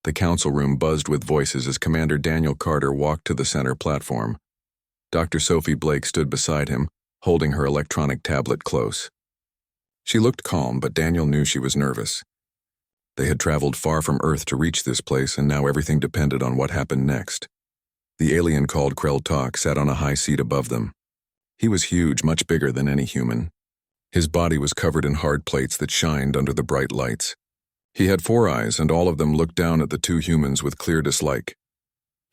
The council room buzzed with voices as Commander Daniel Carter walked to the center platform. Dr. Sophie Blake stood beside him, holding her electronic tablet close. She looked calm, but Daniel knew she was nervous. They had traveled far from Earth to reach this place, and now everything depended on what happened next. The alien called Krell sat on a high seat above them. He was huge, much bigger than any human. His body was covered in hard plates that shined under the bright lights. He had 4 eyes, and all of them looked down at the 2 humans with clear dislike.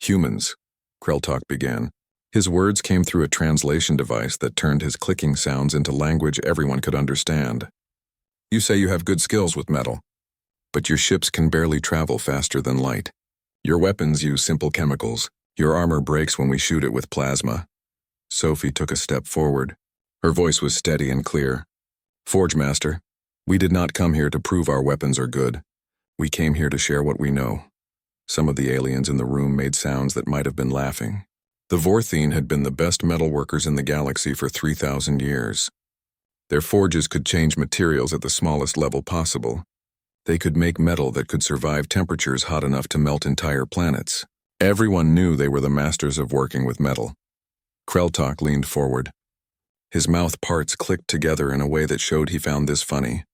"Humans," Krell began. His words came through a translation device that turned his clicking sounds into language everyone could understand. "You say you have good skills with metal, but your ships can barely travel faster than light. Your weapons use simple chemicals. Your armor breaks when we shoot it with plasma." Sophie took a step forward. Her voice was steady and clear. "Forge Master, we did not come here to prove our weapons are good. We came here to share what we know." Some of the aliens in the room made sounds that might have been laughing. The Vorthene had been the best metalworkers in the galaxy for 3,000 years. Their forges could change materials at the smallest level possible. They could make metal that could survive temperatures hot enough to melt entire planets. Everyone knew they were the masters of working with metal. Krell leaned forward. His mouth parts clicked together in a way that showed he found this funny.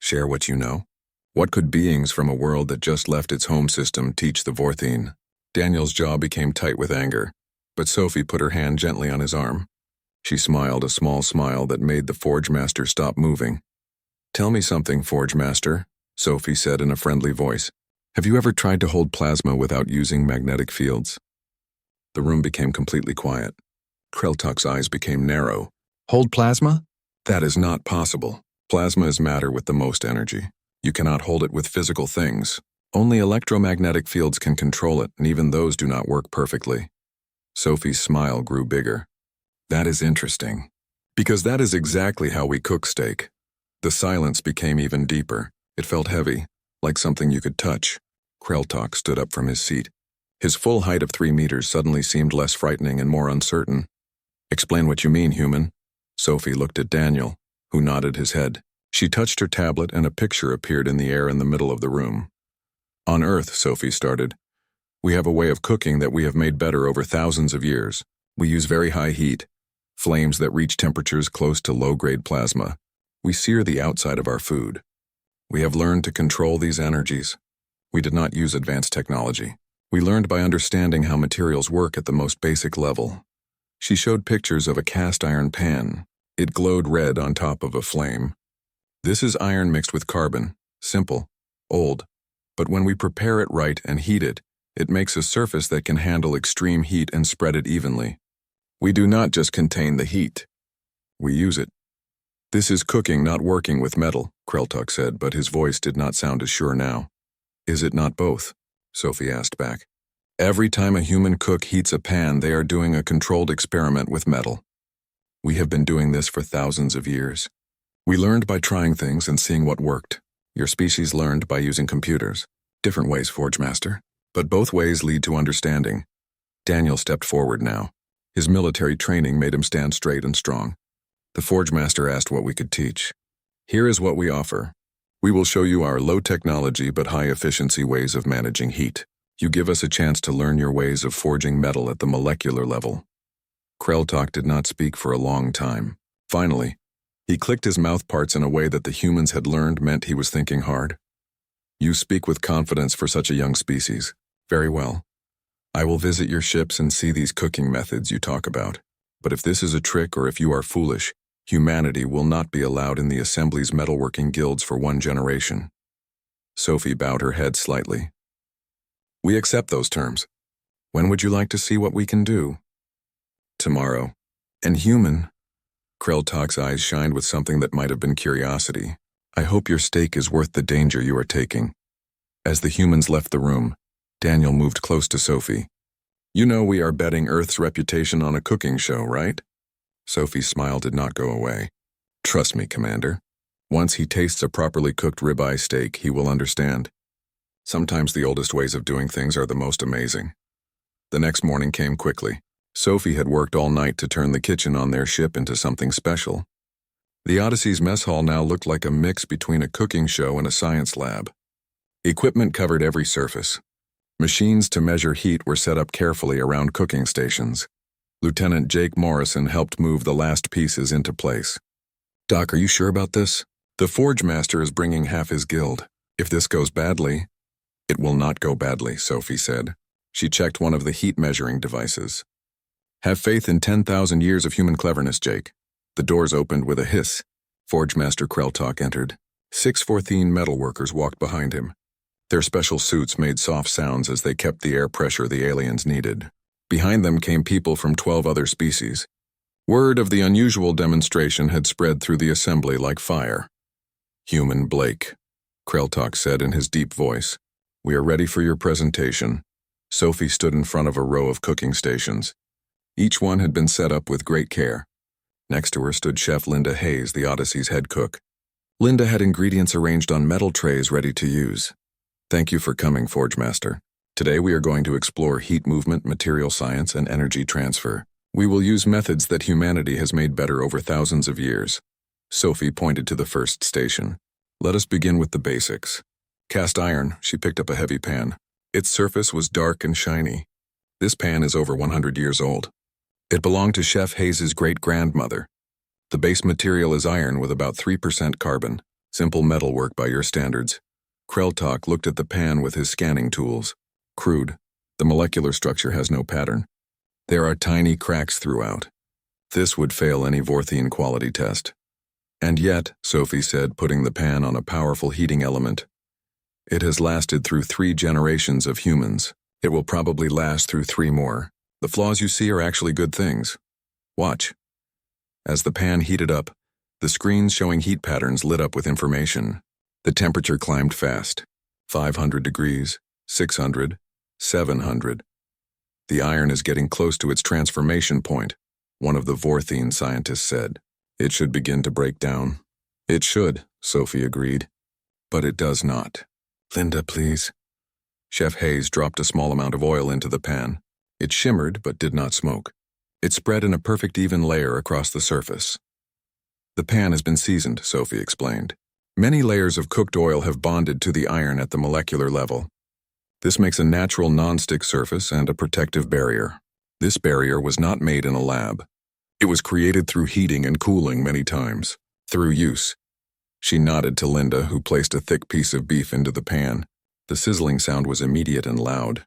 "Share what you know? What could beings from a world that just left its home system teach the Vorthene?" Daniel's jaw became tight with anger, but Sophie put her hand gently on his arm. She smiled a small smile that made the Forge Master stop moving. "Tell me something, Forge Master," Sophie said in a friendly voice. "Have you ever tried to hold plasma without using magnetic fields?" The room became completely quiet. Krell eyes became narrow. "Hold plasma? That is not possible. Plasma is matter with the most energy. You cannot hold it with physical things. Only electromagnetic fields can control it, and even those do not work perfectly." Sophie's smile grew bigger. "That is interesting, because that is exactly how we cook steak." The silence became even deeper. It felt heavy, like something you could touch. Krell stood up from his seat. His full height of 3 meters suddenly seemed less frightening and more uncertain. "Explain what you mean, human." Sophie looked at Daniel, who nodded his head. She touched her tablet and a picture appeared in the air in the middle of the room. "On Earth," Sophie started, "we have a way of cooking that we have made better over thousands of years. We use very high heat, flames that reach temperatures close to low-grade plasma. We sear the outside of our food. We have learned to control these energies. We did not use advanced technology. We learned by understanding how materials work at the most basic level." She showed pictures of a cast iron pan. It glowed red on top of a flame. "This is iron mixed with carbon. Simple, old. But when we prepare it right and heat it, it makes a surface that can handle extreme heat and spread it evenly. We do not just contain the heat. We use it." "This is cooking, not working with metal," Krell said, but his voice did not sound as sure now. "Is it not both?" Sophie asked back. "Every time a human cook heats a pan, they are doing a controlled experiment with metal. We have been doing this for thousands of years. We learned by trying things and seeing what worked. Your species learned by using computers. Different ways, Forge Master, but both ways lead to understanding." Daniel stepped forward now. His military training made him stand straight and strong. The Forge Master asked what we could teach. "Here is what we offer. We will show you our low-technology but high-efficiency ways of managing heat. You give us a chance to learn your ways of forging metal at the molecular level." Krell did not speak for a long time. Finally, he clicked his mouth parts in a way that the humans had learned meant he was thinking hard. "You speak with confidence for such a young species. Very well. I will visit your ships and see these cooking methods you talk about. But if this is a trick or if you are foolish, humanity will not be allowed in the Assembly's metalworking guilds for 1 generation." Sophie bowed her head slightly. "We accept those terms. When would you like to see what we can do?" "Tomorrow." "And human?" Krell eyes shined with something that might have been curiosity. "I hope your steak is worth the danger you are taking." As the humans left the room, Daniel moved close to Sophie. "You know we are betting Earth's reputation on a cooking show, right?" Sophie's smile did not go away. "Trust me, Commander. Once he tastes a properly cooked ribeye steak, he will understand. Sometimes the oldest ways of doing things are the most amazing." The next morning came quickly. Sophie had worked all night to turn the kitchen on their ship into something special. The Odyssey's mess hall now looked like a mix between a cooking show and a science lab. Equipment covered every surface. Machines to measure heat were set up carefully around cooking stations. Lieutenant Jake Morrison helped move the last pieces into place. "Doc, are you sure about this? The Forge Master is bringing half his guild. If this goes badly..." "It will not go badly," Sophie said. She checked one of the heat-measuring devices. "Have faith in 10,000 years of human cleverness, Jake." The doors opened with a hiss. Forge Master Kreltok entered. 6 Vorthene metal workers walked behind him. Their special suits made soft sounds as they kept the air pressure the aliens needed. Behind them came people from 12 other species. Word of the unusual demonstration had spread through the assembly like fire. "Human Blake," Kreltok said in his deep voice. "We are ready for your presentation." Sophie stood in front of a row of cooking stations. Each one had been set up with great care. Next to her stood Chef Linda Hayes, the Odyssey's head cook. Linda had ingredients arranged on metal trays ready to use. "Thank you for coming, Forge Master. Today we are going to explore heat movement, material science, and energy transfer. We will use methods that humanity has made better over thousands of years." Sophie pointed to the first station. "Let us begin with the basics." Cast iron, she picked up a heavy pan. Its surface was dark and shiny. This pan is over 100 years old. It belonged to Chef Hayes' great-grandmother. The base material is iron with about 3% carbon. Simple metal work by your standards. Kreltok looked at the pan with his scanning tools. Crude. The molecular structure has no pattern. There are tiny cracks throughout. This would fail any Vorthene quality test. "And yet," Sophie said, putting the pan on a powerful heating element, "it has lasted through 3 generations of humans. It will probably last through 3 more. The flaws you see are actually good things. Watch." As the pan heated up, the screens showing heat patterns lit up with information. The temperature climbed fast. 500 degrees, 600, 700. "The iron is getting close to its transformation point," one of the Vorthene scientists said. "It should begin to break down." "It should," Sophie agreed. "But it does not." "Linda, please." Chef Hayes dropped a small amount of oil into the pan. It shimmered but did not smoke. It spread in a perfect even layer across the surface. "The pan has been seasoned," Sophie explained. "Many layers of cooked oil have bonded to the iron at the molecular level. This makes a natural non-stick surface and a protective barrier. This barrier was not made in a lab. It was created through heating and cooling many times, through use." She nodded to Linda, who placed a thick piece of beef into the pan. The sizzling sound was immediate and loud.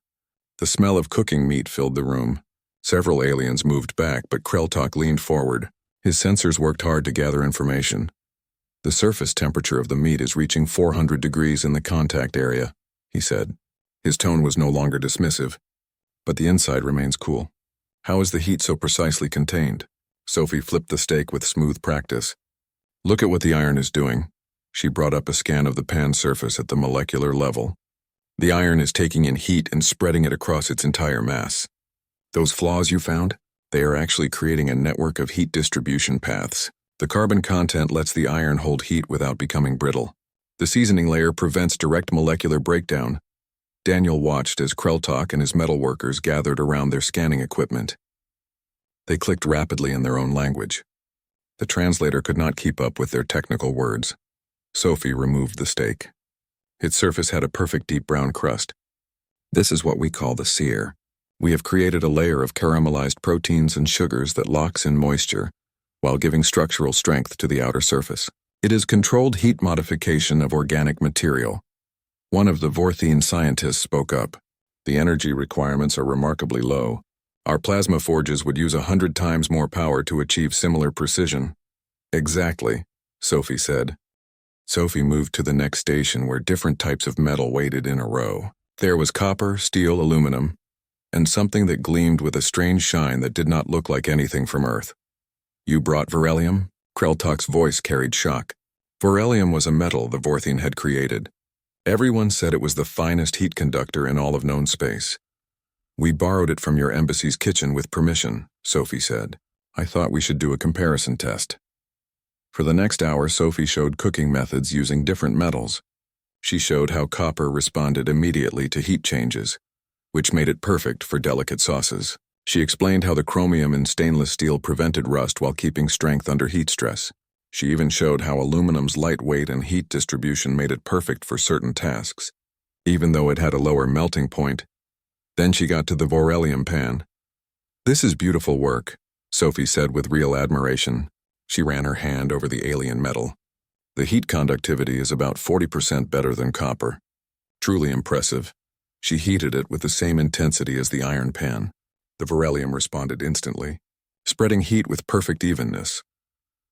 The smell of cooking meat filled the room. Several aliens moved back, but Kreltok leaned forward. His sensors worked hard to gather information. "The surface temperature of the meat is reaching 400 degrees in the contact area," he said. His tone was no longer dismissive. "But the inside remains cool. How is the heat so precisely contained?" Sophie flipped the steak with smooth practice. "Look at what the iron is doing." She brought up a scan of the pan surface at the molecular level. The iron is taking in heat and spreading it across its entire mass. "Those flaws you found? They are actually creating a network of heat distribution paths. The carbon content lets the iron hold heat without becoming brittle. The seasoning layer prevents direct molecular breakdown." Daniel watched as Kreltok and his metal workers gathered around their scanning equipment. They clicked rapidly in their own language. The translator could not keep up with their technical words. Sophie removed the steak. Its surface had a perfect deep brown crust. "This is what we call the sear. We have created a layer of caramelized proteins and sugars that locks in moisture, while giving structural strength to the outer surface. It is controlled heat modification of organic material." One of the Vorthene scientists spoke up. "The energy requirements are remarkably low. Our plasma forges would use 100 times more power to achieve similar precision." "Exactly," Sophie said. Sophie moved to the next station where different types of metal waited in a row. There was copper, steel, aluminum, and something that gleamed with a strange shine that did not look like anything from Earth. "You brought beryllium?" Kreltok's voice carried shock. Beryllium was a metal the Vorthene had created. Everyone said it was the finest heat conductor in all of known space. "We borrowed it from your embassy's kitchen with permission," Sophie said. "I thought we should do a comparison test." For the next hour, Sophie showed cooking methods using different metals. She showed how copper responded immediately to heat changes, which made it perfect for delicate sauces. She explained how the chromium in stainless steel prevented rust while keeping strength under heat stress. She even showed how aluminum's light weight and heat distribution made it perfect for certain tasks. Even though it had a lower melting point, Then she got to the Vorelium pan. "This is beautiful work," Sophie said with real admiration. She ran her hand over the alien metal. "The heat conductivity is about 40% better than copper. Truly impressive." She heated it with the same intensity as the iron pan. The Vorelium responded instantly, spreading heat with perfect evenness.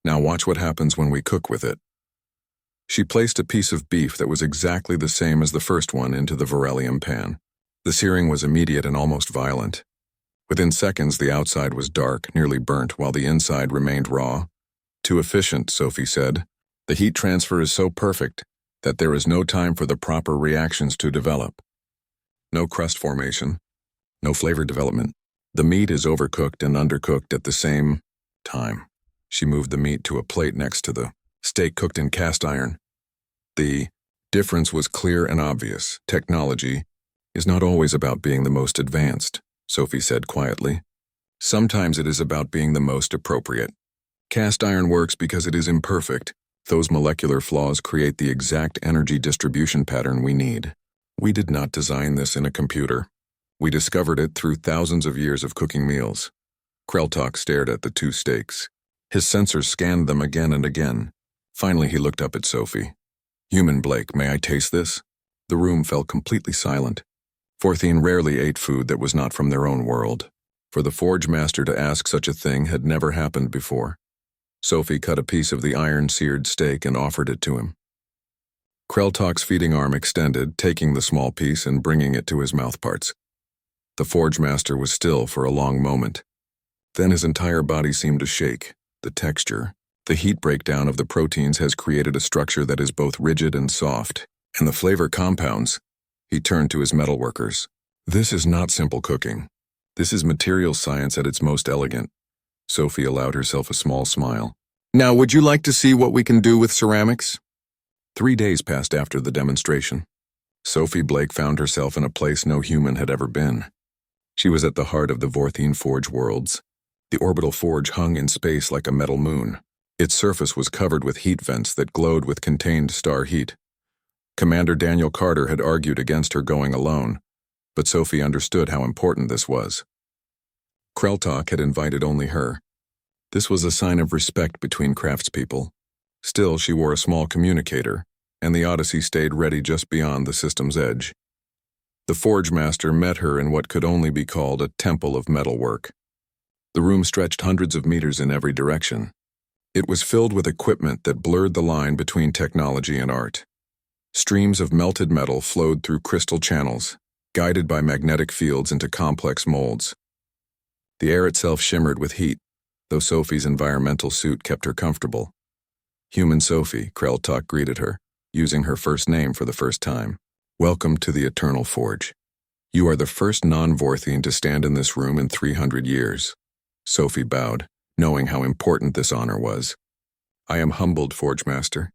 "Now watch what happens when we cook with it." She placed a piece of beef that was exactly the same as the first one into the Vorelium pan. The searing was immediate and almost violent. Within seconds, the outside was dark, nearly burnt, while the inside remained raw. "Too efficient," Sophie said. "The heat transfer is so perfect that there is no time for the proper reactions to develop. No crust formation, no flavor development. The meat is overcooked and undercooked at the same time." She moved the meat to a plate next to the steak cooked in cast iron. The difference was clear and obvious. Technology is not always about being the most advanced, Sophie said quietly. Sometimes it is about being the most appropriate. Cast iron works because it is imperfect. Those molecular flaws create the exact energy distribution pattern we need. We did not design this in a computer. We discovered it through thousands of years of cooking meals. Kreltok stared at the two steaks. His sensors scanned them again and again. Finally, he looked up at Sophie. "Human Blake, may I taste this?" The room fell completely silent. Vorthine rarely ate food that was not from their own world. For the Forge Master to ask such a thing had never happened before. Sophie cut a piece of the iron-seared steak and offered it to him. Kreltok's feeding arm extended, taking the small piece and bringing it to his mouthparts. The Forge Master was still for a long moment. Then his entire body seemed to shake. The texture, the heat breakdown of the proteins has created a structure that is both rigid and soft. And the flavor compounds. He turned to his metalworkers. "This is not simple cooking. This is material science at its most elegant." Sophie allowed herself a small smile. "Now, would you like to see what we can do with ceramics?" 3 days passed after the demonstration. Sophie Blake found herself in a place no human had ever been. She was at the heart of the Vorthine Forge worlds. The orbital forge hung in space like a metal moon. Its surface was covered with heat vents that glowed with contained star heat. Commander Daniel Carter had argued against her going alone, but Sophie understood how important this was. Kreltok had invited only her. This was a sign of respect between craftspeople. Still, she wore a small communicator, and the Odyssey stayed ready just beyond the system's edge. The Forge Master met her in what could only be called a temple of metalwork. The room stretched hundreds of meters in every direction. It was filled with equipment that blurred the line between technology and art. Streams of melted metal flowed through crystal channels, guided by magnetic fields into complex molds. The air itself shimmered with heat, though Sophie's environmental suit kept her comfortable. "Human Sophie," Kreltok greeted her, using her first name for the first time. "Welcome to the Eternal Forge. You are the first non-Vorthine to stand in this room in 300 years. Sophie bowed, knowing how important this honor was. "I am humbled, Forge Master.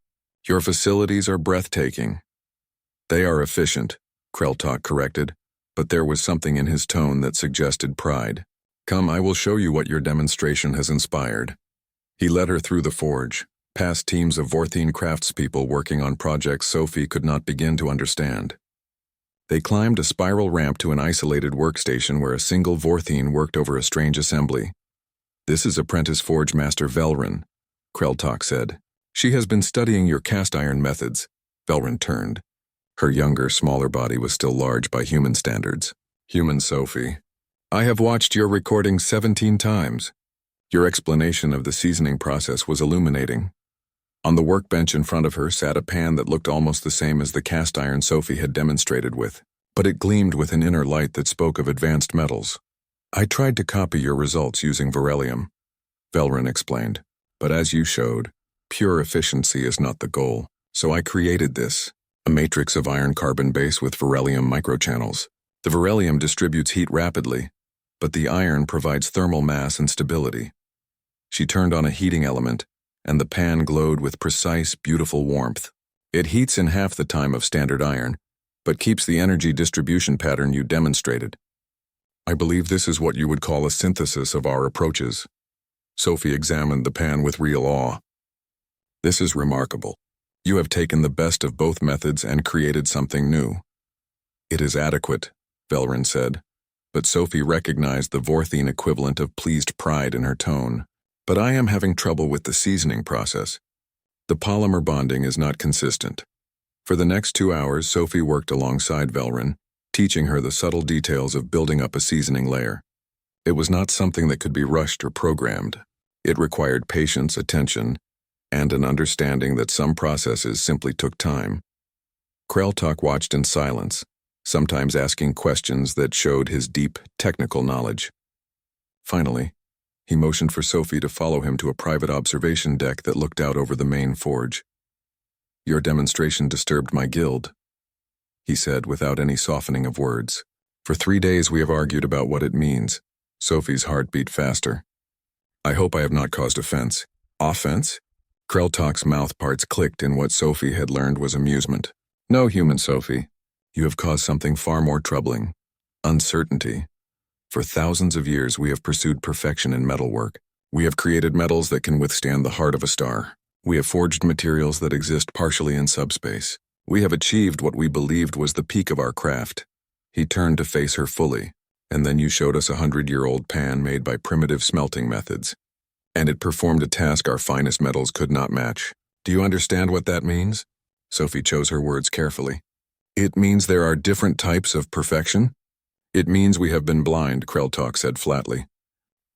Your facilities are breathtaking." "They are efficient," Kreltok corrected, but there was something in his tone that suggested pride. "Come, I will show you what your demonstration has inspired." He led her through the forge, past teams of Vorthine craftspeople working on projects Sophie could not begin to understand. They climbed a spiral ramp to an isolated workstation where a single Vorthine worked over a strange assembly. "This is Apprentice Forge Master Velrin," Kreltok said. "She has been studying your cast iron methods." Velrin turned. Her younger, smaller body was still large by human standards. "Human Sophie, I have watched your recording 17 times. Your explanation of the seasoning process was illuminating." On the workbench in front of her sat a pan that looked almost the same as the cast iron Sophie had demonstrated with, but it gleamed with an inner light that spoke of advanced metals. "I tried to copy your results using Vorelium," Velrin explained, "but as you showed, pure efficiency is not the goal, so I created this, a matrix of iron-carbon base with Vorelium microchannels. The Vorelium distributes heat rapidly, but the iron provides thermal mass and stability." She turned on a heating element, and the pan glowed with precise, beautiful warmth. "It heats in half the time of standard iron, but keeps the energy distribution pattern you demonstrated. I believe this is what you would call a synthesis of our approaches." Sophie examined the pan with real awe. "This is remarkable. You have taken the best of both methods and created something new." "It is adequate," Velrin said. but Sophie recognized the Vorthine equivalent of pleased pride in her tone. But I am having trouble with the seasoning process. The polymer bonding is not consistent. For the next 2 hours, Sophie worked alongside Velrin, teaching her the subtle details of building up a seasoning layer. It was not something that could be rushed or programmed. It required patience, attention, and an understanding that some processes simply took time. Kreltok watched in silence, sometimes asking questions that showed his deep technical knowledge. Finally, he motioned for Sophie to follow him to a private observation deck that looked out over the main forge. "Your demonstration disturbed my guild," he said without any softening of words. "For 3 days we have argued about what it means." Sophie's heart beat faster. "I hope I have not caused offense." "Offense?" Kreltok's mouth parts clicked in what Sophie had learned was amusement. "No, human Sophie. You have caused something far more troubling. Uncertainty. For thousands of years we have pursued perfection in metalwork. We have created metals that can withstand the heart of a star. We have forged materials that exist partially in subspace. We have achieved what we believed was the peak of our craft." He turned to face her fully. "And then you showed us a 100-year-old pan made by primitive smelting methods. And it performed a task our finest metals could not match. Do you understand what that means?" Sophie chose her words carefully. "It means there are different types of perfection?" "It means we have been blind," Kreltok said flatly.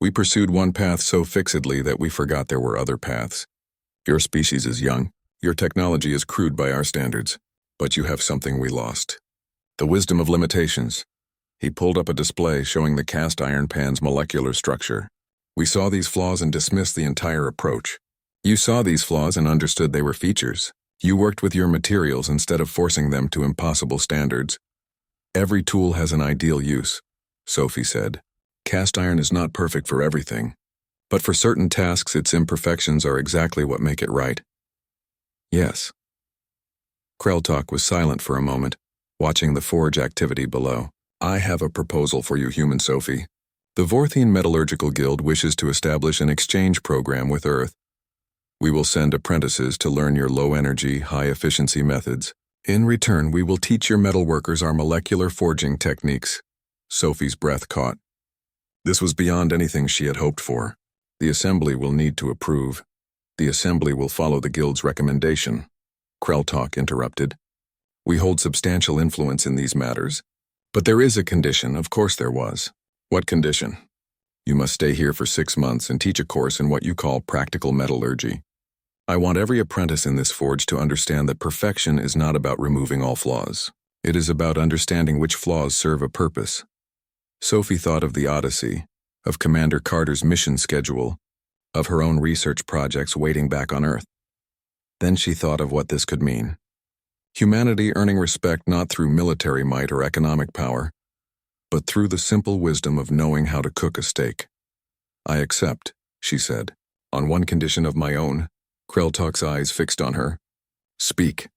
"We pursued one path so fixedly that we forgot there were other paths. Your species is young. Your technology is crude by our standards. But you have something we lost. The wisdom of limitations." He pulled up a display showing the cast iron pan's molecular structure. "We saw these flaws and dismissed the entire approach. You saw these flaws and understood they were features. You worked with your materials instead of forcing them to impossible standards. Every tool has an ideal use," Sophie said. "Cast iron is not perfect for everything. But for certain tasks, its imperfections are exactly what make it right." "Yes." Kreltok was silent for a moment, watching the forge activity below. "I have a proposal for you, human Sophie. The Vorthine Metallurgical Guild wishes to establish an exchange program with Earth. We will send apprentices to learn your low-energy, high-efficiency methods. In return, we will teach your metalworkers our molecular forging techniques." Sophie's breath caught. This was beyond anything she had hoped for. "The Assembly will need to approve. The Assembly will follow the Guild's recommendation," Kreltok interrupted. "We hold substantial influence in these matters. But there is a condition, of course there was." "What condition?" "You must stay here for 6 months and teach a course in what you call practical metallurgy. I want every apprentice in this forge to understand that perfection is not about removing all flaws. It is about understanding which flaws serve a purpose." Sophie thought of the Odyssey, of Commander Carter's mission schedule, of her own research projects waiting back on Earth. Then she thought of what this could mean. Humanity earning respect not through military might or economic power, but through the simple wisdom of knowing how to cook a steak. "I accept," she said, "on one condition of my own." Kreltok's eyes fixed on her. "Speak.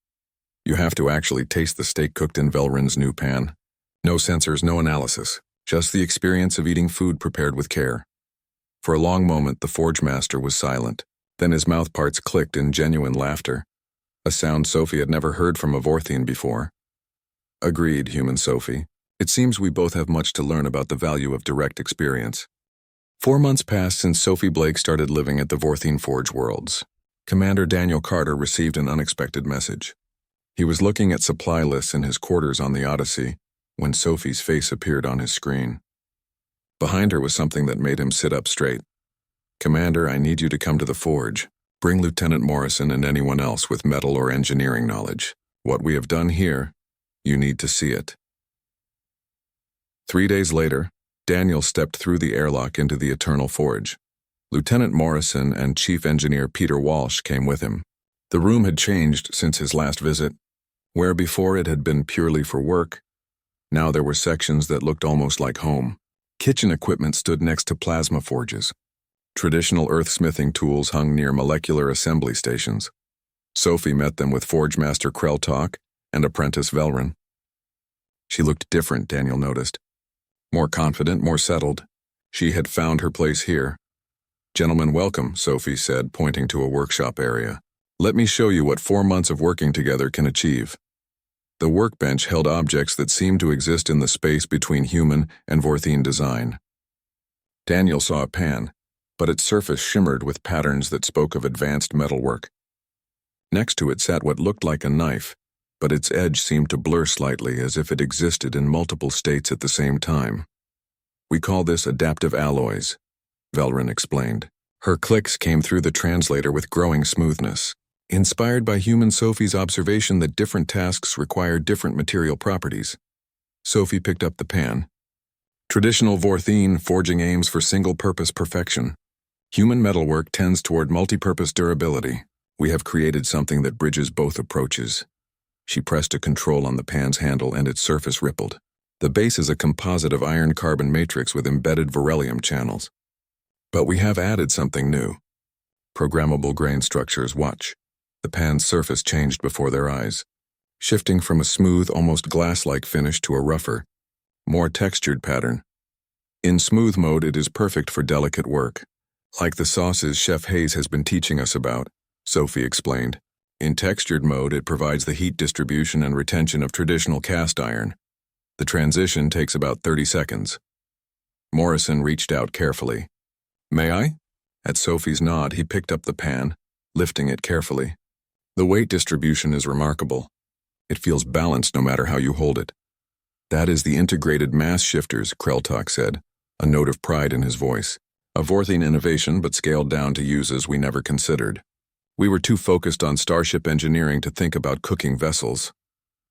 You have to actually taste the steak cooked in Velrin's new pan. No sensors, no analysis, just the experience of eating food prepared with care." For a long moment, the forge master was silent. Then his mouth parts clicked in genuine laughter, a sound Sophie had never heard from a Vorthine before. "Agreed, human Sophie. It seems we both have much to learn about the value of direct experience." 4 months passed since Sophie Blake started living at the Vorthine Forge Worlds. Commander Daniel Carter received an unexpected message. He was looking at supply lists in his quarters on the Odyssey when Sophie's face appeared on his screen. Behind her was something that made him sit up straight. "Commander, I need you to come to the forge. Bring Lieutenant Morrison and anyone else with metal or engineering knowledge. What we have done here, you need to see it." 3 days later, Daniel stepped through the airlock into the Eternal Forge. Lieutenant Morrison and Chief Engineer Peter Walsh came with him. The room had changed since his last visit. Where before it had been purely for work, now there were sections that looked almost like home. Kitchen equipment stood next to plasma forges. Traditional earthsmithing tools hung near molecular assembly stations. Sophie met them with Forge Master Kreltok and apprentice Velrin. She looked different, Daniel noticed. More confident, more settled. She had found her place here. "Gentlemen, welcome," Sophie said, pointing to a workshop area. "Let me show you what 4 months of working together can achieve." The workbench held objects that seemed to exist in the space between human and Vorthene design. Daniel saw a pan, but its surface shimmered with patterns that spoke of advanced metalwork. Next to it sat what looked like a knife, but its edge seemed to blur slightly as if it existed in multiple states at the same time. "We call this adaptive alloys," Velrin explained. Her clicks came through the translator with growing smoothness, inspired by human Sophie's observation that different tasks require different material properties. Sophie picked up the pan. "Traditional Vorthene forging aims for single-purpose perfection. Human metalwork tends toward multi-purpose durability. We have created something that bridges both approaches." She pressed a control on the pan's handle and its surface rippled. The base is a composite of iron-carbon matrix with embedded beryllium channels. But we have added something new. Programmable grain structures. Watch. The pan's surface changed before their eyes, shifting from a smooth, almost glass-like finish to a rougher, more textured pattern. In smooth mode, it is perfect for delicate work, like the sauces Chef Hayes has been teaching us about, Sophie explained. In textured mode, it provides the heat distribution and retention of traditional cast iron. The transition takes about 30 seconds. Morrison reached out carefully. "May I?" At Sophie's nod, he picked up the pan, lifting it carefully. "The weight distribution is remarkable. It feels balanced no matter how you hold it." "That is the integrated mass shifters," Kreltok said, a note of pride in his voice. "A Vorthene innovation, but scaled down to uses we never considered. We were too focused on starship engineering to think about cooking vessels."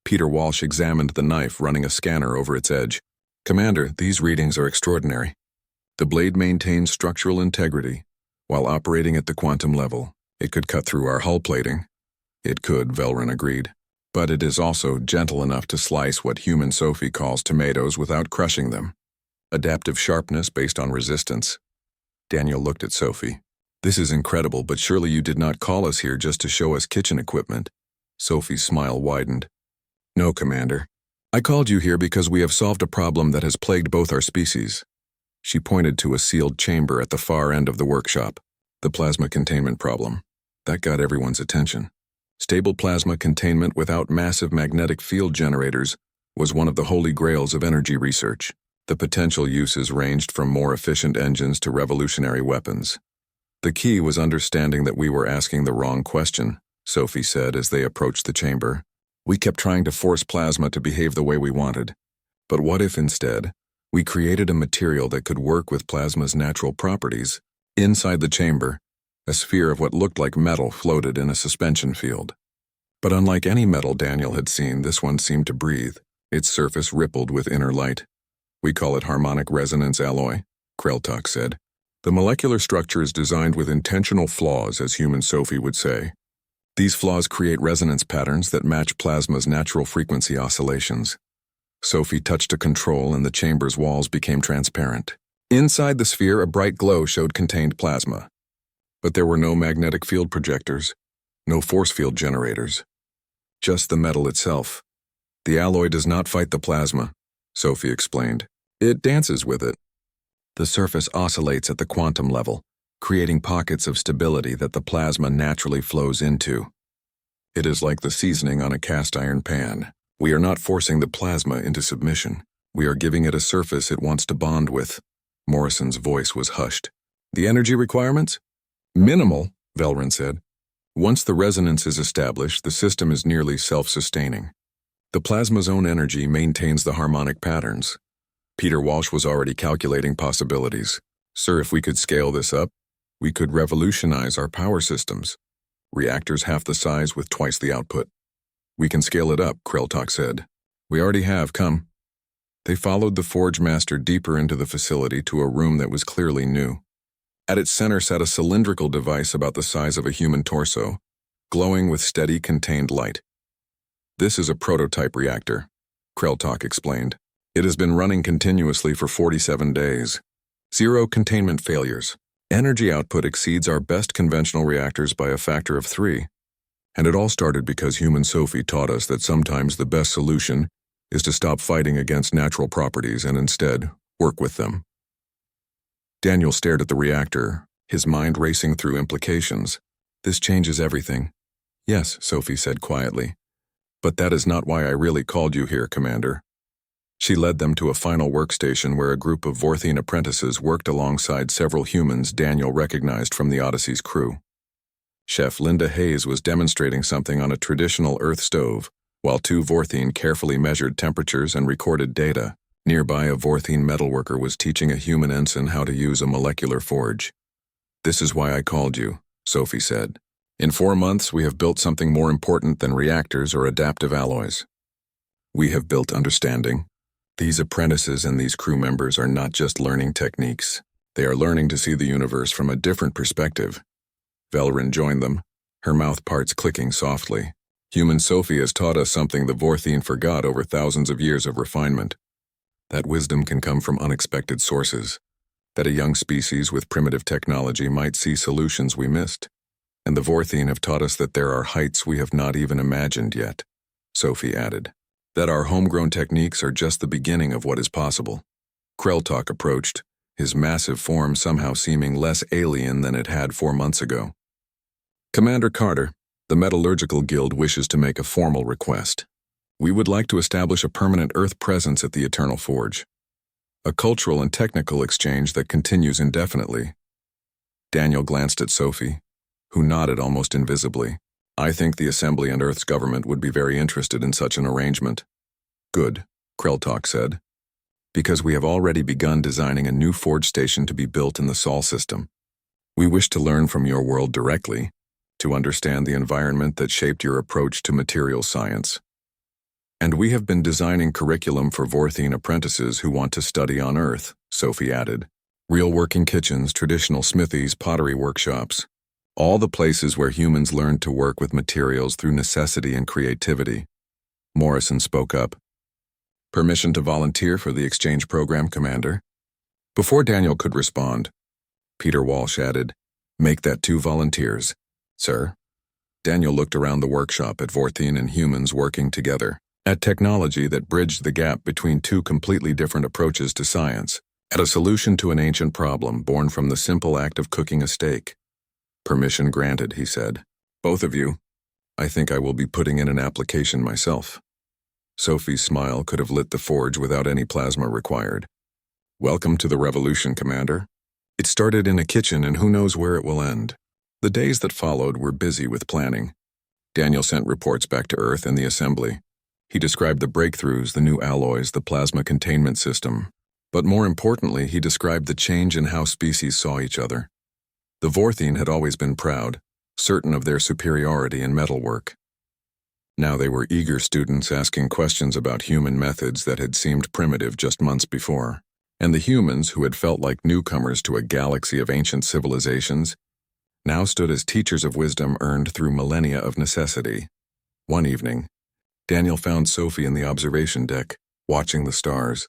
Peter Walsh examined the knife, running a scanner over its edge. "Commander, these readings are extraordinary. The blade maintains structural integrity while operating at the quantum level. It could cut through our hull plating." "It could," Velrin agreed. "But it is also gentle enough to slice what human Sophie calls tomatoes without crushing them. Adaptive sharpness based on resistance." Daniel looked at Sophie. "This is incredible, but surely you did not call us here just to show us kitchen equipment." Sophie's smile widened. "No, Commander. I called you here because we have solved a problem that has plagued both our species." She pointed to a sealed chamber at the far end of the workshop. "The plasma containment problem. That got everyone's attention. Stable plasma containment without massive magnetic field generators was one of the holy grails of energy research. The potential uses ranged from more efficient engines to revolutionary weapons. The key was understanding that we were asking the wrong question," Sophie said as they approached the chamber. "We kept trying to force plasma to behave the way we wanted. But what if instead, we created a material that could work with plasma's natural properties? Inside the chamber, a sphere of what looked like metal floated in a suspension field. But unlike any metal Daniel had seen, this one seemed to breathe. Its surface rippled with inner light. "We call it harmonic resonance alloy," Kreltok said. "The molecular structure is designed with intentional flaws, as human Sophie would say. These flaws create resonance patterns that match plasma's natural frequency oscillations." Sophie touched a control and the chamber's walls became transparent. Inside the sphere, a bright glow showed contained plasma. But there were no magnetic field projectors, no force field generators. Just the metal itself. "The alloy does not fight the plasma," Sophie explained. "It dances with it. The surface oscillates at the quantum level, creating pockets of stability that the plasma naturally flows into. It is like the seasoning on a cast iron pan. We are not forcing the plasma into submission. We are giving it a surface it wants to bond with." Morrison's voice was hushed. "The energy requirements?" "Minimal," Velrin said. "Once the resonance is established, the system is nearly self-sustaining. The plasma's own energy maintains the harmonic patterns." Peter Walsh was already calculating possibilities. "Sir, if we could scale this up, we could revolutionize our power systems. Reactors half the size with twice the output." "We can scale it up," Kreltok said. "We already have, come." They followed the Forge Master deeper into the facility to a room that was clearly new. At its center sat a cylindrical device about the size of a human torso, glowing with steady, contained light. "This is a prototype reactor," Kreltok explained. "It has been running continuously for 47 days. 0 containment failures. Energy output exceeds our best conventional reactors by a factor of 3. And it all started because human Sophie taught us that sometimes the best solution is to stop fighting against natural properties and instead work with them." Daniel stared at the reactor, his mind racing through implications. "This changes everything." "Yes," Sophie said quietly. But that is not why I really called you here, Commander. She led them to a final workstation where a group of Vorthine apprentices worked alongside several humans Daniel recognized from the Odyssey's crew. Chef Linda Hayes was demonstrating something on a traditional Earth stove, while two Vorthine carefully measured temperatures and recorded data. Nearby, a Vorthine metalworker was teaching a human ensign how to use a molecular forge. "This is why I called you," Sophie said. "In 4 months, we have built something more important than reactors or adaptive alloys. We have built understanding. These apprentices and these crew members are not just learning techniques. They are learning to see the universe from a different perspective." Velrin joined them, her mouth parts clicking softly. "Human Sophie has taught us something the Vorthine forgot over thousands of years of refinement. That wisdom can come from unexpected sources, that a young species with primitive technology might see solutions we missed. And the Vorthine have taught us that there are heights we have not even imagined yet," Sophie added. "That our homegrown techniques are just the beginning of what is possible." Kreltok approached, his massive form somehow seeming less alien than it had 4 months ago. "Commander Carter, the Metallurgical Guild wishes to make a formal request. We would like to establish a permanent Earth presence at the Eternal Forge. A cultural and technical exchange that continues indefinitely." Daniel glanced at Sophie, who nodded almost invisibly. "I think the Assembly and Earth's government would be very interested in such an arrangement." "Good," Kreltok said, "because we have already begun designing a new forge station to be built in the Sol system. We wish to learn from your world directly, to understand the environment that shaped your approach to material science. And we have been designing curriculum for Vorthine apprentices who want to study on Earth," Sophie added. "Real working kitchens, traditional smithies, pottery workshops. All the places where humans learned to work with materials through necessity and creativity." Morrison spoke up. "Permission to volunteer for the exchange program, Commander?" Before Daniel could respond, Peter Walsh added, "Make that 2 volunteers." "Sir?" Daniel looked around the workshop at Vorthine and humans working together, at technology that bridged the gap between 2 completely different approaches to science, at a solution to an ancient problem born from the simple act of cooking a steak. "Permission granted," he said. "Both of you. I think I will be putting in an application myself." Sophie's smile could have lit the forge without any plasma required. "Welcome to the revolution, Commander. It started in a kitchen and who knows where it will end." The days that followed were busy with planning. Daniel sent reports back to Earth and the Assembly. He described the breakthroughs, the new alloys, the plasma containment system. But more importantly, he described the change in how species saw each other. The Vorthine had always been proud, certain of their superiority in metalwork. Now they were eager students asking questions about human methods that had seemed primitive just months before. And the humans, who had felt like newcomers to a galaxy of ancient civilizations, now stood as teachers of wisdom earned through millennia of necessity. One evening, Daniel found Sophie in the observation deck, watching the stars.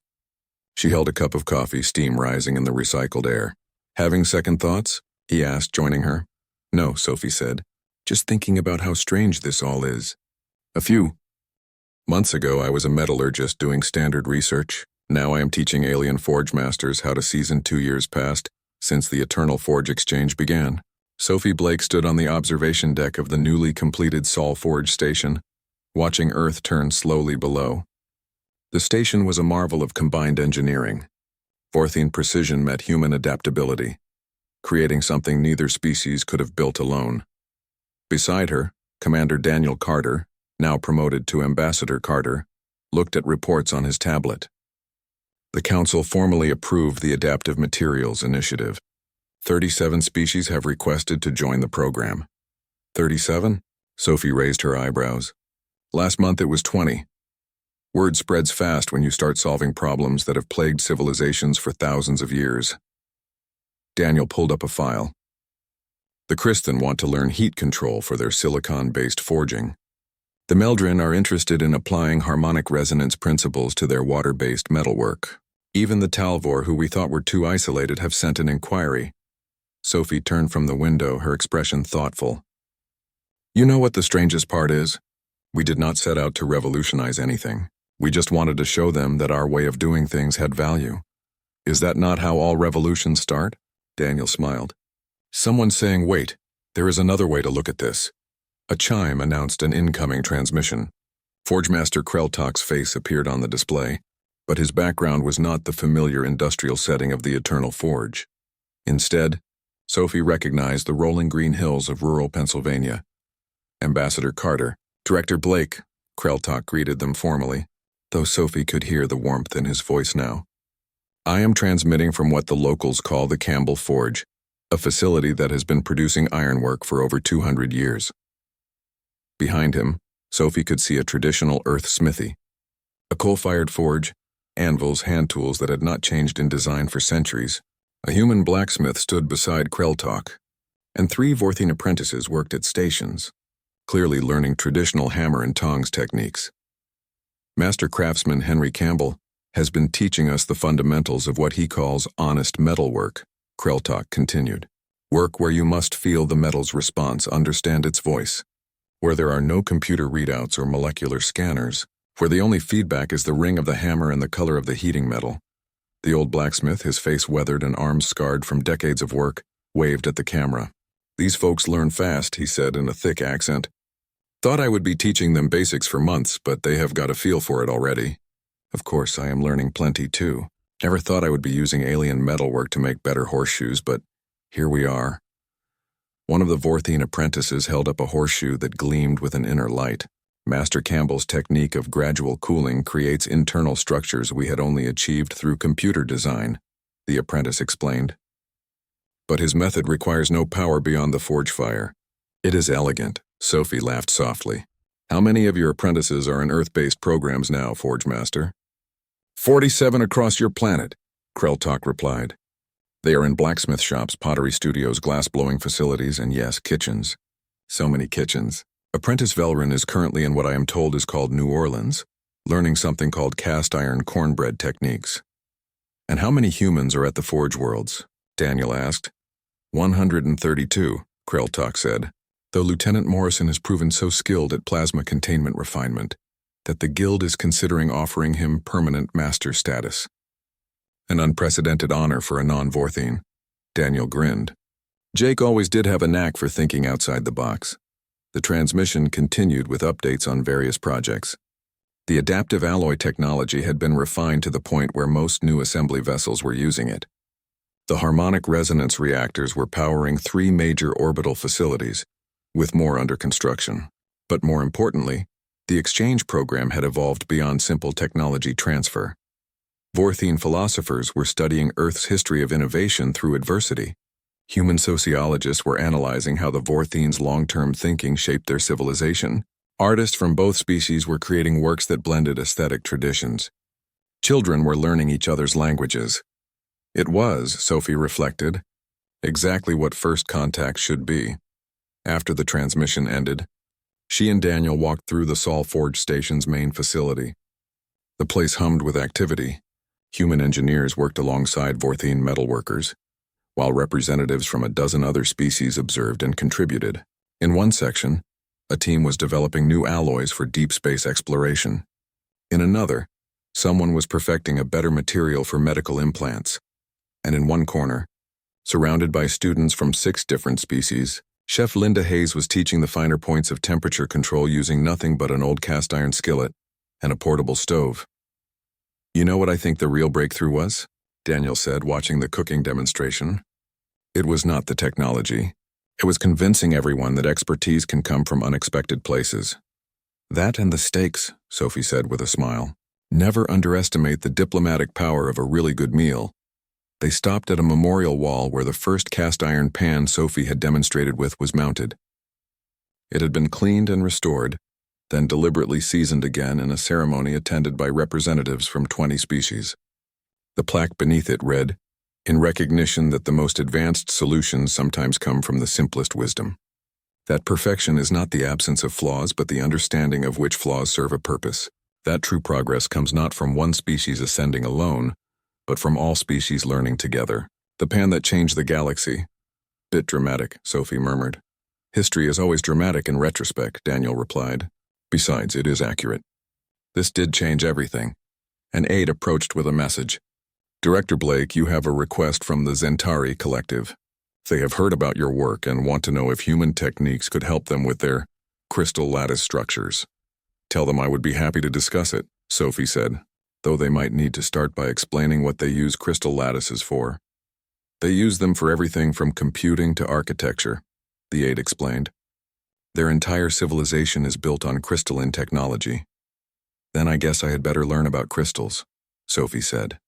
She held a cup of coffee, steam rising in the recycled air. "Having second thoughts?" he asked, joining her. "No," Sophie said. "Just thinking about how strange this all is." "A few. Months ago, I was a metallurgist doing standard research. Now I am teaching alien forge masters how to season 2 years past, since the Eternal Forge exchange began." Sophie Blake stood on the observation deck of the newly completed Sol Forge station, watching Earth turn slowly below. The station was a marvel of combined engineering. Vorthine precision met human adaptability, creating something neither species could have built alone. Beside her, Commander Daniel Carter, now promoted to Ambassador Carter, looked at reports on his tablet. The Council formally approved the Adaptive Materials Initiative. 37 species have requested to join the program. 37? Sophie raised her eyebrows. Last month it was 20. Word spreads fast when you start solving problems that have plagued civilizations for thousands of years. Daniel pulled up a file. The Kristen want to learn heat control for their silicon-based forging. The Meldrin are interested in applying harmonic resonance principles to their water-based metalwork. Even the Talvor, who we thought were too isolated, have sent an inquiry. Sophie turned from the window, her expression thoughtful. "You know what the strangest part is? We did not set out to revolutionize anything. We just wanted to show them that our way of doing things had value. Is that not how all revolutions start?" Daniel smiled. Someone saying, "Wait, there is another way to look at this." A chime announced an incoming transmission. Forge Master Kreltok's face appeared on the display, but his background was not the familiar industrial setting of the Eternal Forge. Instead, Sophie recognized the rolling green hills of rural Pennsylvania. Ambassador Carter, Director Blake, Kreltok greeted them formally, though Sophie could hear the warmth in his voice now. I am transmitting from what the locals call the Campbell Forge, a facility that has been producing ironwork for over 200 years. Behind him, Sophie could see a traditional earth smithy. A coal-fired forge, anvils, hand tools that had not changed in design for centuries. A human blacksmith stood beside Kreltok, and 3 Vorthine apprentices worked at stations, clearly learning traditional hammer and tongs techniques. Master craftsman Henry Campbell has been teaching us the fundamentals of what he calls honest metalwork, Kreltok continued. Work where you must feel the metal's response, understand its voice. Where there are no computer readouts or molecular scanners, where the only feedback is the ring of the hammer and the color of the heating metal. The old blacksmith, his face weathered and arms scarred from decades of work, waved at the camera. These folks learn fast, he said in a thick accent. Thought I would be teaching them basics for months, but they have got a feel for it already. Of course, I am learning plenty too. Never thought I would be using alien metalwork to make better horseshoes, but here we are. One of the Vorthine apprentices held up a horseshoe that gleamed with an inner light. Master Campbell's technique of gradual cooling creates internal structures we had only achieved through computer design, the apprentice explained. But his method requires no power beyond the forge fire. It is elegant, Sophie laughed softly. How many of your apprentices are in Earth-based programs now, Forge Master? 47 across your planet, Kreltok replied. They are in blacksmith shops, pottery studios, glass-blowing facilities, and yes, kitchens. So many kitchens. Apprentice Velrin is currently in what I am told is called New Orleans, learning something called cast-iron cornbread techniques. And how many humans are at the Forge Worlds? Daniel asked. 132, Kreltok said, though Lieutenant Morrison has proven so skilled at plasma containment refinement that the Guild is considering offering him permanent master status. An unprecedented honor for a non-Vorthine. Daniel grinned. Jake always did have a knack for thinking outside the box. The transmission continued with updates on various projects. The adaptive alloy technology had been refined to the point where most new assembly vessels were using it. The harmonic resonance reactors were powering 3 major orbital facilities, with more under construction. But more importantly, the exchange program had evolved beyond simple technology transfer. Vorthine philosophers were studying Earth's history of innovation through adversity. Human sociologists were analyzing how the Vorthines' long-term thinking shaped their civilization. Artists from both species were creating works that blended aesthetic traditions. Children were learning each other's languages. It was, Sophie reflected, exactly what first contact should be. After the transmission ended, she and Daniel walked through the Sol Forge Station's main facility. The place hummed with activity. Human engineers worked alongside Vorthine metalworkers, while representatives from a dozen other species observed and contributed. In one section, a team was developing new alloys for deep space exploration. In another, someone was perfecting a better material for medical implants. And in one corner, surrounded by students from 6 different species, Chef Linda Hayes was teaching the finer points of temperature control using nothing but an old cast-iron skillet and a portable stove. You know what I think the real breakthrough was? Daniel said, watching the cooking demonstration. It was not the technology. It was convincing everyone that expertise can come from unexpected places. That and the stakes, Sophie said with a smile. Never underestimate the diplomatic power of a really good meal. They stopped at a memorial wall where the first cast-iron pan Sophie had demonstrated with was mounted. It had been cleaned and restored, then deliberately seasoned again in a ceremony attended by representatives from 20 species. The plaque beneath it read, "In recognition that the most advanced solutions sometimes come from the simplest wisdom. That perfection is not the absence of flaws, but the understanding of which flaws serve a purpose. That true progress comes not from one species ascending alone, but from all species learning together. The pan that changed the galaxy." Bit dramatic, Sophie murmured. History is always dramatic in retrospect, Daniel replied. Besides, it is accurate. This did change everything. An aide approached with a message. Director Blake, you have a request from the Zentari Collective. They have heard about your work and want to know if human techniques could help them with their crystal lattice structures. Tell them I would be happy to discuss it, Sophie said, though they might need to start by explaining what they use crystal lattices for. They use them for everything from computing to architecture, the aide explained. Their entire civilization is built on crystalline technology. Then I guess I had better learn about crystals, Sophie said.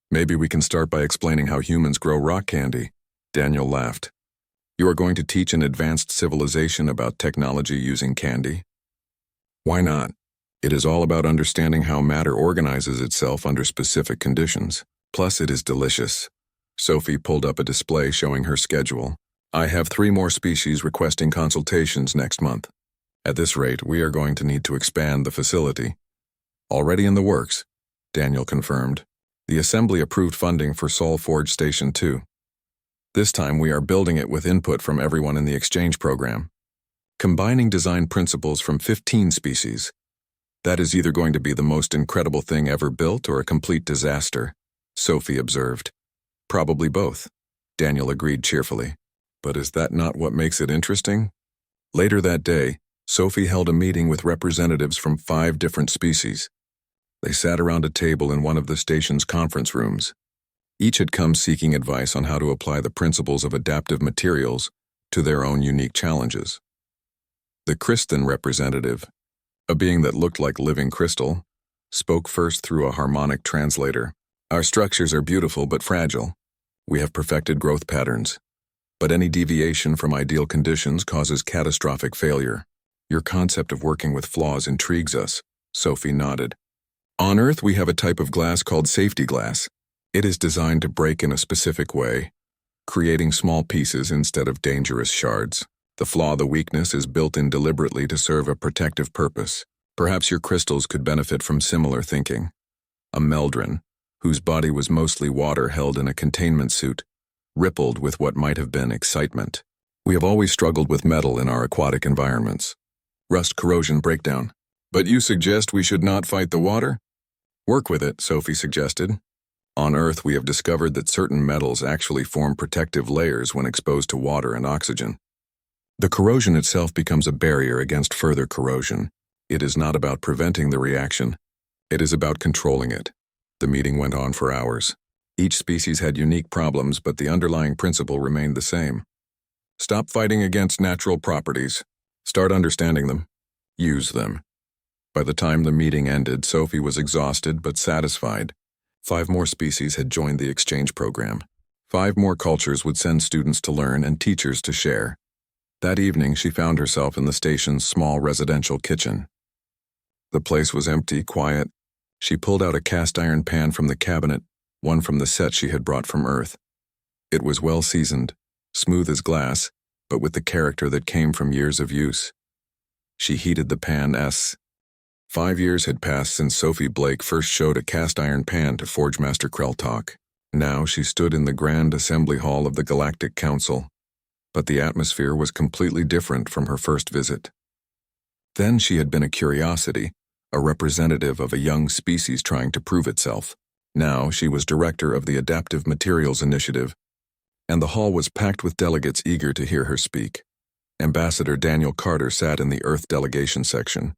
Maybe we can start by explaining how humans grow rock candy, Daniel laughed. You are going to teach an advanced civilization about technology using candy? Why not? It is all about understanding how matter organizes itself under specific conditions. Plus, it is delicious. Sophie pulled up a display showing her schedule. I have 3 more species requesting consultations next month. At this rate, we are going to need to expand the facility. Already in the works, Daniel confirmed. The Assembly approved funding for Sol Forge Station 2. This time we are building it with input from everyone in the exchange program. Combining design principles from 15 species. That is either going to be the most incredible thing ever built or a complete disaster, Sophie observed. Probably both, Daniel agreed cheerfully. But is that not what makes it interesting? Later that day, Sophie held a meeting with representatives from 5 different species. They sat around a table in one of the station's conference rooms. Each had come seeking advice on how to apply the principles of adaptive materials to their own unique challenges. The Kristen representative, a being that looked like living crystal, spoke first through a harmonic translator. Our structures are beautiful but fragile. We have perfected growth patterns. But any deviation from ideal conditions causes catastrophic failure. Your concept of working with flaws intrigues us, Sophie nodded. On Earth, we have a type of glass called safety glass. It is designed to break in a specific way, creating small pieces instead of dangerous shards. The weakness is built in deliberately to serve a protective purpose. Perhaps your crystals could benefit from similar thinking. A Meldrin, whose body was mostly water held in a containment suit, rippled with what might have been excitement. We have always struggled with metal in our aquatic environments. Rust, corrosion, breakdown. But you suggest we should not fight the water? Work with it, Sophie suggested. On Earth, we have discovered that certain metals actually form protective layers when exposed to water and oxygen. The corrosion itself becomes a barrier against further corrosion. It is not about preventing the reaction. It is about controlling it. The meeting went on for hours. Each species had unique problems, but the underlying principle remained the same. Stop fighting against natural properties. Start understanding them. Use them. By the time the meeting ended, Sophie was exhausted but satisfied. 5 more species had joined the exchange program. 5 more cultures would send students to learn and teachers to share. That evening, she found herself in the station's small residential kitchen. The place was empty, quiet. She pulled out a cast-iron pan from the cabinet, one from the set she had brought from Earth. It was well-seasoned, smooth as glass, but with the character that came from years of use. She heated the pan. 5 years had passed since Sophie Blake first showed a cast-iron pan to Forge Master Kreltalk. Now she stood in the Grand Assembly Hall of the Galactic Council, but the atmosphere was completely different from her first visit. Then she had been a curiosity, a representative of a young species trying to prove itself. Now she was director of the Adaptive Materials Initiative, and the hall was packed with delegates eager to hear her speak. Ambassador Daniel Carter sat in the Earth delegation section,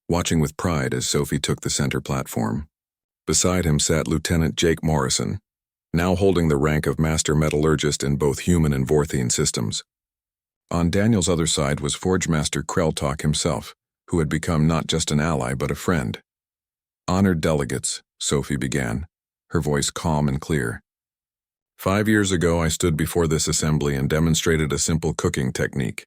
watching with pride as Sophie took the center platform. Beside him sat Lieutenant Jake Morrison, now holding the rank of Master Metallurgist in both human and Vorthene systems. On Daniel's other side was Forge Master Kreltalk himself, who had become not just an ally but a friend. Honored delegates, Sophie began, her voice calm and clear. 5 years ago, I stood before this assembly and demonstrated a simple cooking technique.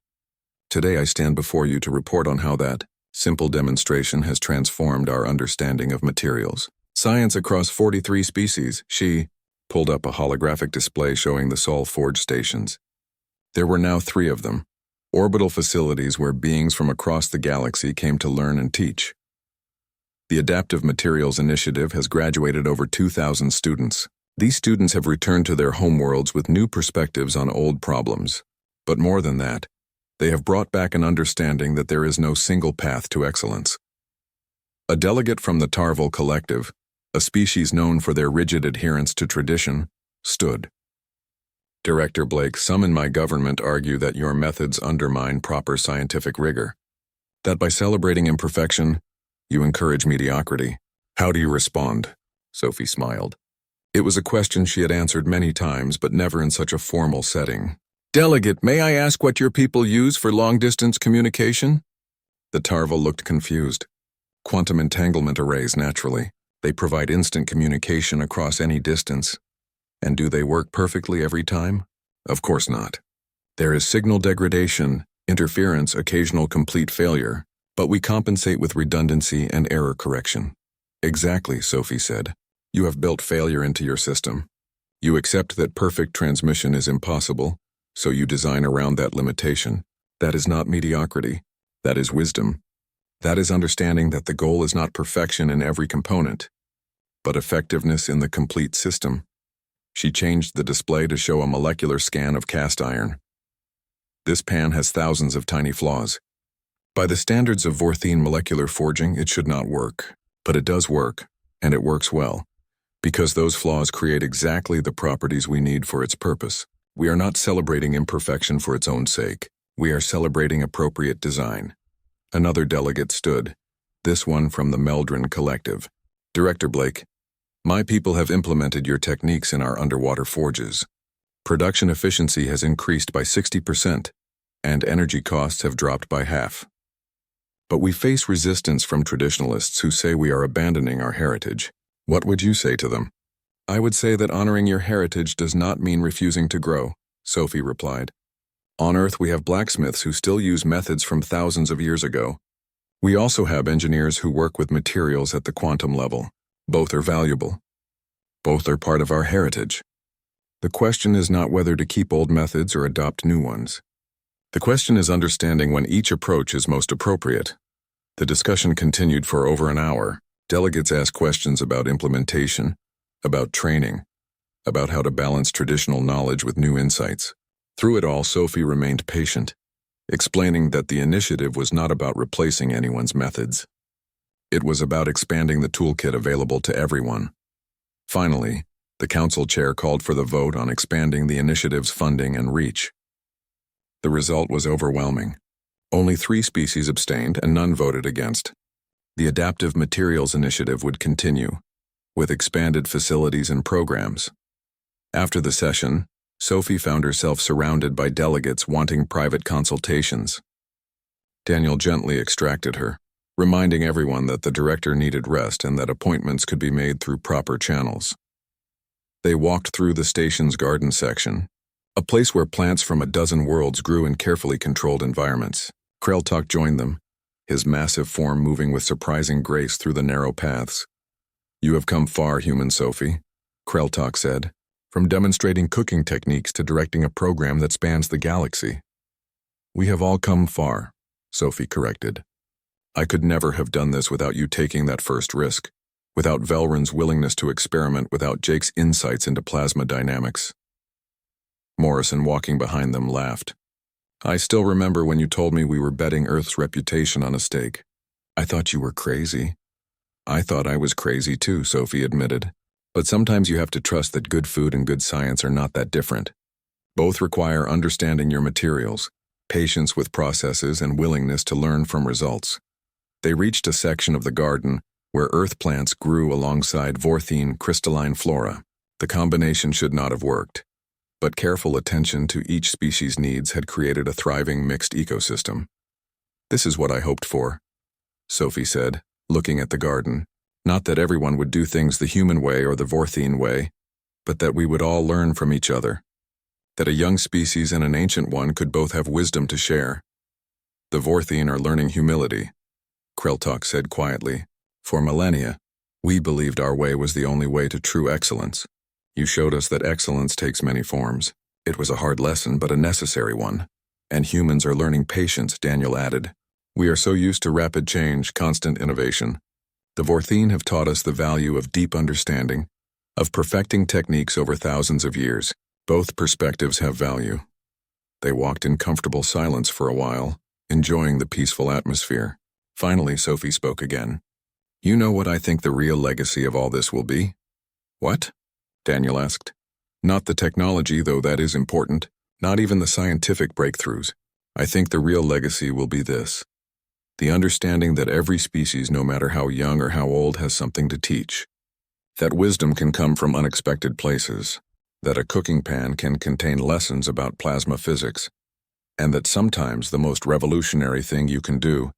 Today, I stand before you to report on how that simple demonstration has transformed our understanding of materials. Science across 43 species. She pulled up a holographic display showing the Sol Forge stations. There were now 3 of them, orbital facilities where beings from across the galaxy came to learn and teach. The Adaptive Materials Initiative has graduated over 2,000 students. These students have returned to their homeworlds with new perspectives on old problems. But more than that, they have brought back an understanding that there is no single path to excellence. A delegate from the Tarval Collective, a species known for their rigid adherence to tradition, stood. Director Blake, some in my government argue that your methods undermine proper scientific rigor. That by celebrating imperfection, you encourage mediocrity. How do you respond? Sophie smiled. It was a question she had answered many times, but never in such a formal setting. Delegate, may I ask what your people use for long-distance communication? The Tarval looked confused. Quantum entanglement arrays, naturally. They provide instant communication across any distance. And do they work perfectly every time? Of course not. There is signal degradation, interference, occasional complete failure, but we compensate with redundancy and error correction. Exactly, Sophie said. You have built failure into your system. You accept that perfect transmission is impossible, so you design around that limitation. That is not mediocrity. That is wisdom. That is understanding that the goal is not perfection in every component, but effectiveness in the complete system. She changed the display to show a molecular scan of cast iron. This pan has thousands of tiny flaws. By the standards of Vorthene molecular forging, it should not work. But it does work, and it works well, because those flaws create exactly the properties we need for its purpose. We are not celebrating imperfection for its own sake. We are celebrating appropriate design. Another delegate stood, this one from the Meldrin Collective. Director Blake, my people have implemented your techniques in our underwater forges. Production efficiency has increased by 60%, and energy costs have dropped by half. But we face resistance from traditionalists who say we are abandoning our heritage. What would you say to them? I would say that honoring your heritage does not mean refusing to grow, Sophie replied. On Earth, we have blacksmiths who still use methods from thousands of years ago. We also have engineers who work with materials at the quantum level. Both are valuable. Both are part of our heritage. The question is not whether to keep old methods or adopt new ones. The question is understanding when each approach is most appropriate. The discussion continued for over an hour. Delegates asked questions about implementation, about training, about how to balance traditional knowledge with new insights. Through it all, Sophie remained patient, explaining that the initiative was not about replacing anyone's methods. It was about expanding the toolkit available to everyone. Finally, the council chair called for the vote on expanding the initiative's funding and reach. The result was overwhelming. Only 3 species abstained and none voted against. The Adaptive Materials Initiative would continue, with expanded facilities and programs. After the session, Sophie found herself surrounded by delegates wanting private consultations. Daniel gently extracted her, reminding everyone that the director needed rest and that appointments could be made through proper channels. They walked through the station's garden section, a place where plants from a dozen worlds grew in carefully controlled environments. Kreltok joined them, his massive form moving with surprising grace through the narrow paths. You have come far, human Sophie, Kreltok said, from demonstrating cooking techniques to directing a program that spans the galaxy. We have all come far, Sophie corrected. I could never have done this without you taking that first risk, without Velrin's willingness to experiment, without Jake's insights into plasma dynamics. Morrison, walking behind them, laughed. I still remember when you told me we were betting Earth's reputation on a stake. I thought you were crazy. I thought I was crazy too, Sophie admitted. But sometimes you have to trust that good food and good science are not that different. Both require understanding your materials, patience with processes, and willingness to learn from results. They reached a section of the garden where earth plants grew alongside Vorthene crystalline flora. The combination should not have worked, but careful attention to each species' needs had created a thriving mixed ecosystem. This is what I hoped for, Sophie said, looking at the garden. Not that everyone would do things the human way or the Vorthene way, but that we would all learn from each other. That a young species and an ancient one could both have wisdom to share. The Vorthene are learning humility, Kreltok said quietly. For millennia, we believed our way was the only way to true excellence. You showed us that excellence takes many forms. It was a hard lesson, but a necessary one. And humans are learning patience, Daniel added. We are so used to rapid change, constant innovation. The Vorthene have taught us the value of deep understanding, of perfecting techniques over thousands of years. Both perspectives have value. They walked in comfortable silence for a while, enjoying the peaceful atmosphere. Finally, Sophie spoke again. You know what I think the real legacy of all this will be? What? Daniel asked. Not the technology, though that is important. Not even the scientific breakthroughs. I think the real legacy will be this. The understanding that every species, no matter how young or how old, has something to teach. That wisdom can come from unexpected places. That a cooking pan can contain lessons about plasma physics. And that sometimes the most revolutionary thing you can do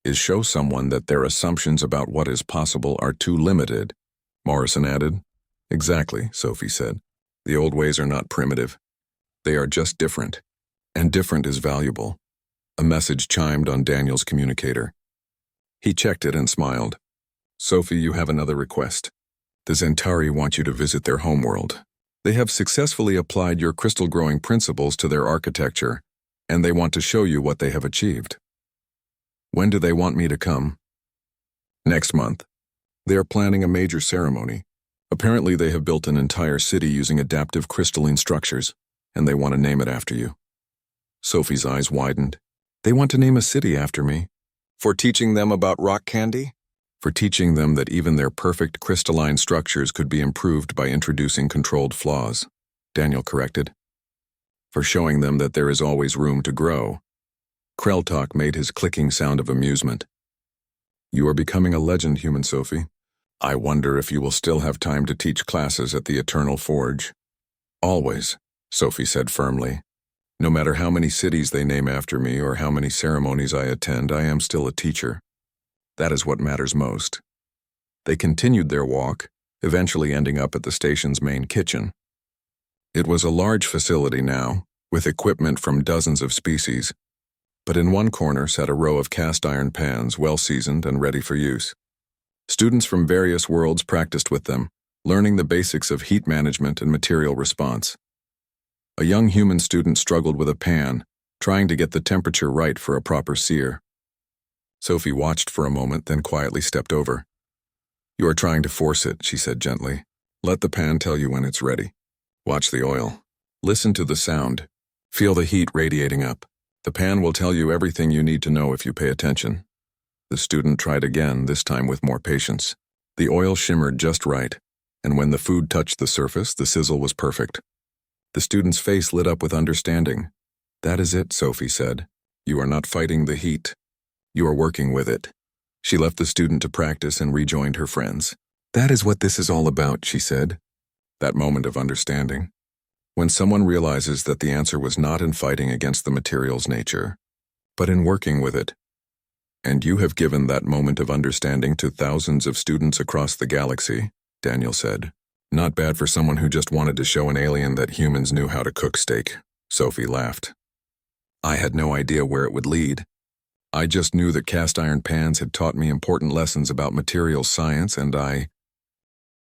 is show someone that their assumptions about what is possible are too limited. Morrison added. Exactly, Sophie said. The old ways are not primitive. They are just different. And different is valuable. A message chimed on Daniel's communicator. He checked it and smiled. Sophie, you have another request. The Zentari want you to visit their homeworld. They have successfully applied your crystal-growing principles to their architecture, and they want to show you what they have achieved. When do they want me to come? Next month. They are planning a major ceremony. Apparently they have built an entire city using adaptive crystalline structures, and they want to name it after you. Sophie's eyes widened. They want to name a city after me. For teaching them about rock candy? For teaching them that even their perfect crystalline structures could be improved by introducing controlled flaws, Daniel corrected. For showing them that there is always room to grow. Kreltalk made his clicking sound of amusement. You are becoming a legend, human Sophie. I wonder if you will still have time to teach classes at the Eternal Forge. Always, Sophie said firmly. No matter how many cities they name after me or how many ceremonies I attend, I am still a teacher. That is what matters most. They continued their walk, eventually ending up at the station's main kitchen. It was a large facility now, with equipment from dozens of species, but in one corner sat a row of cast iron pans, well-seasoned and ready for use. Students from various worlds practiced with them, learning the basics of heat management and material response. A young human student struggled with a pan, trying to get the temperature right for a proper sear. Sophie watched for a moment, then quietly stepped over. You are trying to force it, she said gently. Let the pan tell you when it's ready. Watch the oil. Listen to the sound. Feel the heat radiating up. The pan will tell you everything you need to know if you pay attention. The student tried again, this time with more patience. The oil shimmered just right, and when the food touched the surface, the sizzle was perfect. The student's face lit up with understanding. That is it, Sophie said. You are not fighting the heat. You are working with it. She left the student to practice and rejoined her friends. That is what this is all about, she said. That moment of understanding. When someone realizes that the answer was not in fighting against the material's nature, but in working with it. And you have given that moment of understanding to thousands of students across the galaxy, Daniel said. Not bad for someone who just wanted to show an alien that humans knew how to cook steak, Sophie laughed. I had no idea where it would lead. I just knew that cast iron pans had taught me important lessons about materials science, and I